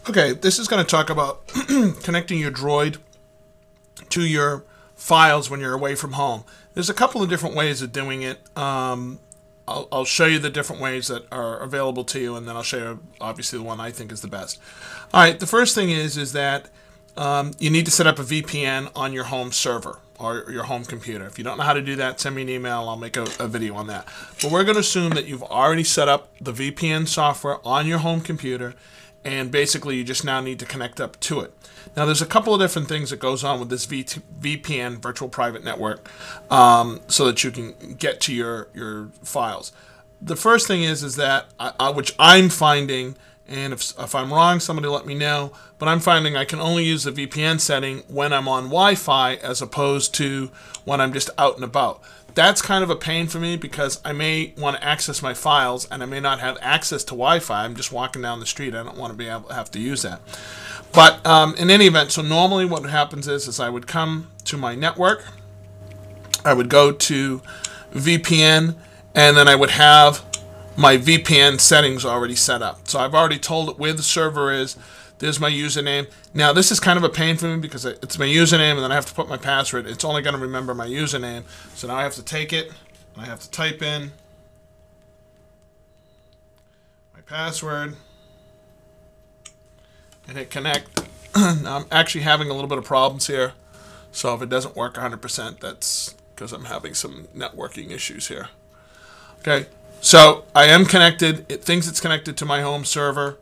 Okay, this is going to talk about connecting your Droid to your files when you're away from home. There's a couple of different ways of doing it. I'll show you the different ways that are available to you, and then I'll show you obviously the one I think is the best. All right, the first thing is that you need to set up a VPN on your home server or your home computer. If you don't know how to do that, send me an email. I'll make a video on that. But we're going to assume that you've already set up the VPN software on your home computer, and basically you just now need to connect up to it. Now there's a couple of different things that goes on with this VPN, virtual private network, so that you can get to your files. The first thing is that, which I'm finding, and if I'm wrong, somebody let me know, but I'm finding I can only use the VPN setting when I'm on Wi-Fi as opposed to when I'm just out and about. That's kind of a pain for me because I may want to access my files and I may not have access to Wi-Fi. I'm just walking down the street. I don't want to be able to have to use that. But in any event, so normally what happens is I would come to my network, I would go to VPN, and then I would have my VPN settings already set up. So I've already told it where the server is. There's my username. Now this is kind of a pain for me because it's my username and then I have to put my password. It's only going to remember my username. So now I have to take it and I have to type in my password and hit connect. Now I'm actually having a little bit of problems here. So if it doesn't work 100%, that's because I'm having some networking issues here. Okay, so I am connected. It thinks it's connected to my home server.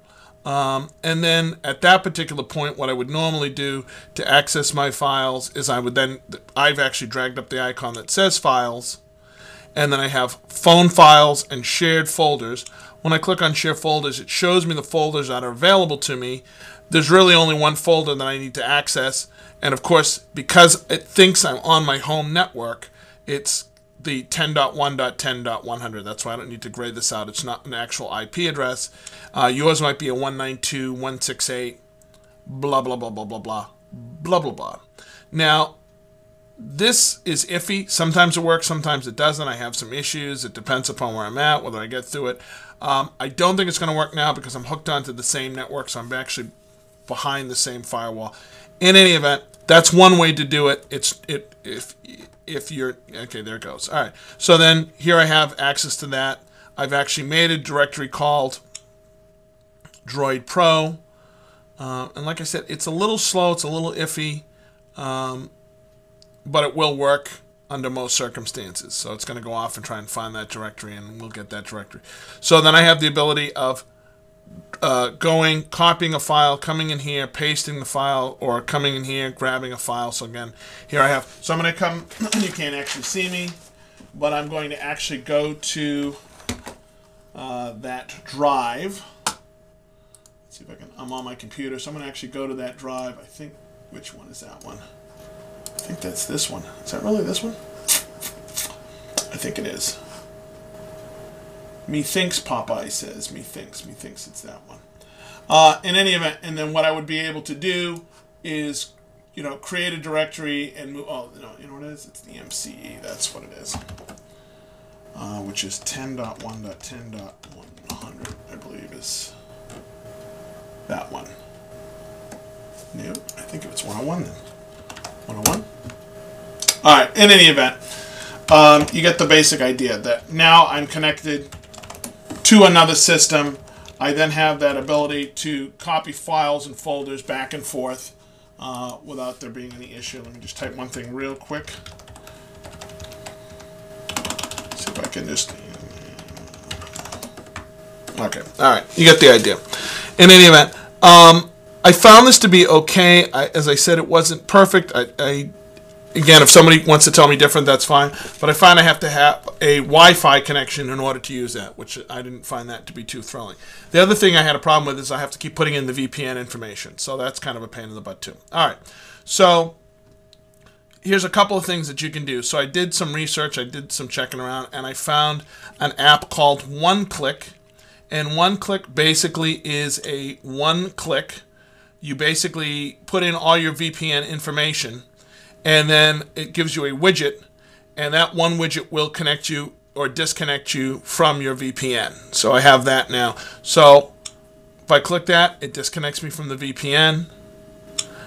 And then at that particular point, what I would normally do to access my files is I've actually dragged up the icon that says files, and then I have phone files and shared folders. When I click on share folders, it shows me the folders that are available to me. There's really only one folder that I need to access, and of course, because it thinks I'm on my home network, it's the 10.1.10.100. That's why I don't need to grade this out. It's not an actual IP address. Yours might be a 192.168, blah, blah, blah, blah, blah, blah, blah, blah, blah. Now, this is iffy. Sometimes it works, sometimes it doesn't. I have some issues. It depends upon where I'm at, whether I get through it. I don't think it's going to work now because I'm hooked onto the same network, so I'm actually behind the same firewall. In any event, that's one way to do it. If you're okay, there it goes. All right, so then here I have access to that. I've actually made a directory called Droid Pro, and like I said, it's a little slow, it's a little iffy, but it will work under most circumstances. So it's going to go off and try and find that directory, and we'll get that directory. So then I have the ability of copying a file, coming in here, pasting the file, or coming in here, grabbing a file. So again, here I have. So I'm going to come, you can't actually see me, but I'm going to actually go to that drive. Let's see if I can, I'm on my computer, so I'm going to actually go to that drive. I think, which one is that one? I think that's this one. Is that really this one? I think it is. Methinks Popeye says. Methinks it's that one. In any event, and then what I would be able to do is, create a directory and move. Oh, you know what it is? It's the MCE. That's what it is. Which is 10.1.10.100. I believe is that one. No, I think it was 101 then. 101. All right. In any event, you get the basic idea that now I'm connected to another system. I then have that ability to copy files and folders back and forth without there being any issue. Let me just type one thing real quick. See if I can just... Okay, alright, you get the idea. In any event, I found this to be okay. As I said, it wasn't perfect. Again, if somebody wants to tell me different, that's fine. But I find I have to have a Wi-Fi connection in order to use that, which I didn't find that to be too thrilling. The other thing I had a problem with is I have to keep putting in the VPN information. So that's kind of a pain in the butt too. All right. So here's a couple of things that you can do. So I did some research. I did some checking around, and I found an app called OneClick. And OneClick basically is a one-click. You basically put in all your VPN information, and then it gives you a widget, and that one widget will connect you or disconnect you from your VPN. So I have that now. So if I click that, it disconnects me from the VPN.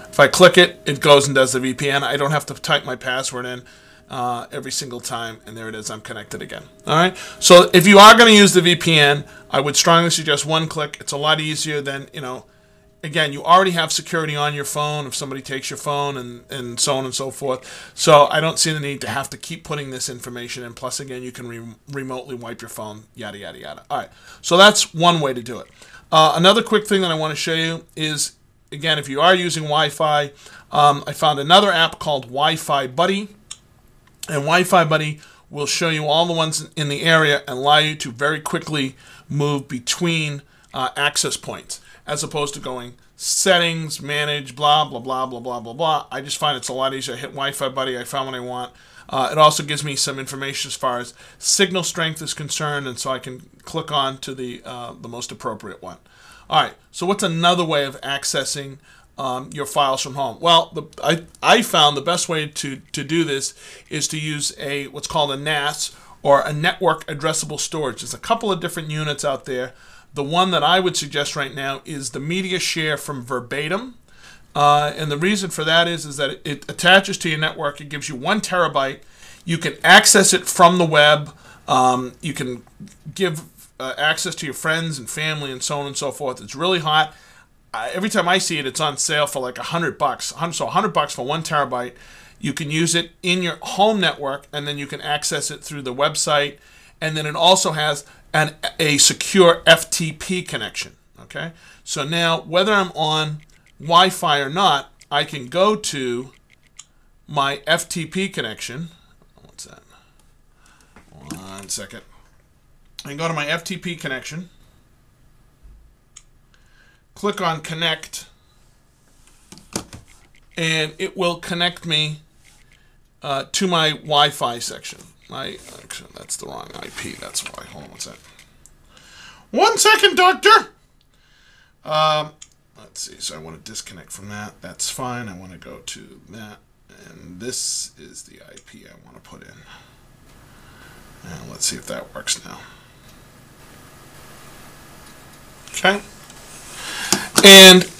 If I click it, it goes and does the VPN. I don't have to type my password in every single time, and there it is, I'm connected again. All right, so if you are going to use the VPN, I would strongly suggest one click. It's a lot easier than, again, you already have security on your phone if somebody takes your phone and so on and so forth. So I don't see the need to have to keep putting this information in. Plus, again, you can remotely wipe your phone, yada, yada, yada. All right, so that's one way to do it. Another quick thing that I want to show you is, again, if you are using Wi-Fi, I found another app called Wi-Fi Buddy. And Wi-Fi Buddy will show you all the ones in the area and allow you to very quickly move between access points, as opposed to going settings, manage, blah, blah, blah, blah, blah, blah, blah. I just find it's a lot easier. I hit Wi-Fi Buddy. I found what I want. It also gives me some information as far as signal strength is concerned, and so I can click on to the most appropriate one. All right, so what's another way of accessing your files from home? Well, I found the best way to do this is to use what's called a NAS, or a network addressable storage. There's a couple of different units out there. The one that I would suggest right now is the media share from Verbatim. And the reason for that is that it attaches to your network. It gives you 1 terabyte. You can access it from the web. You can give access to your friends and family and so on and so forth. It's really hot. Every time I see it, it's on sale for like $100. So $100 for 1 terabyte. You can use it in your home network, and then you can access it through the website. And then it also has a secure FTP connection. Okay, so now whether I'm on Wi-Fi or not, I can go to my FTP connection. What's that? 1 second. I can go to my FTP connection, click on connect, and it will connect me to my Wi-Fi section. Actually, that's the wrong IP. That's why. Hold on 1 second. 1 second, doctor. Let's see. So I want to disconnect from that. That's fine. I want to go to that, and this is the IP I want to put in. And let's see if that works now. Okay. And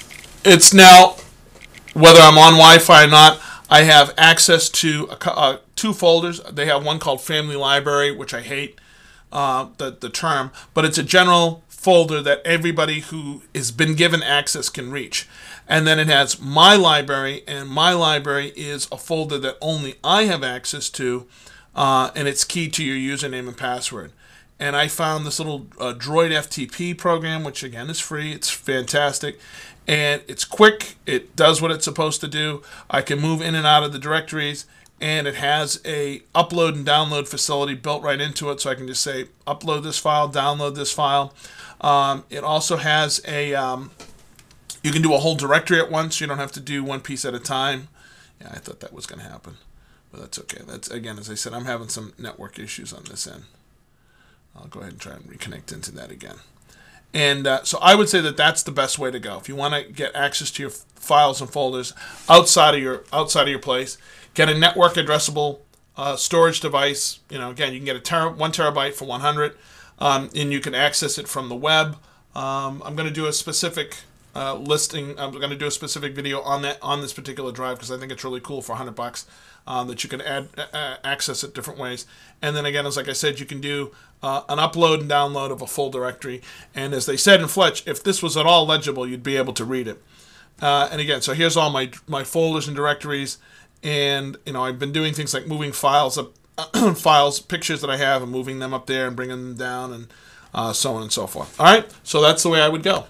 it's now, whether I'm on Wi-Fi or not, I have access to 2 folders. They have one called Family Library, which I hate the term, but it's a general folder that everybody who has been given access can reach. And then it has My Library, and My Library is a folder that only I have access to, and it's key to your username and password. And I found this little Droid FTP program, which again is free. It's fantastic. And it's quick. It does what it's supposed to do. I can move in and out of the directories. And it has a upload and download facility built right into it. So I can just say, upload this file, download this file. It also has you can do a whole directory at once. You don't have to do one piece at a time. Yeah, I thought that was going to happen. But that's okay. That's, again, as I said, I'm having some network issues on this end. I'll go ahead and try and reconnect into that again. And so I would say that that's the best way to go. If you want to get access to your files and folders outside of your place, get a network addressable storage device. Again, you can get 1 terabyte for $100, and you can access it from the web. I'm going to do a specific listing. I'm going to do a specific video on this particular drive because I think it's really cool for $100. That you can access it different ways. And then again, as like I said, you can do an upload and download of a full directory. And as they said in Fletch, if this was at all legible, you'd be able to read it. And again, so here's all my folders and directories. And I've been doing things like moving files up, pictures that I have, and moving them up there and bringing them down, and so on and so forth. All right, so that's the way I would go.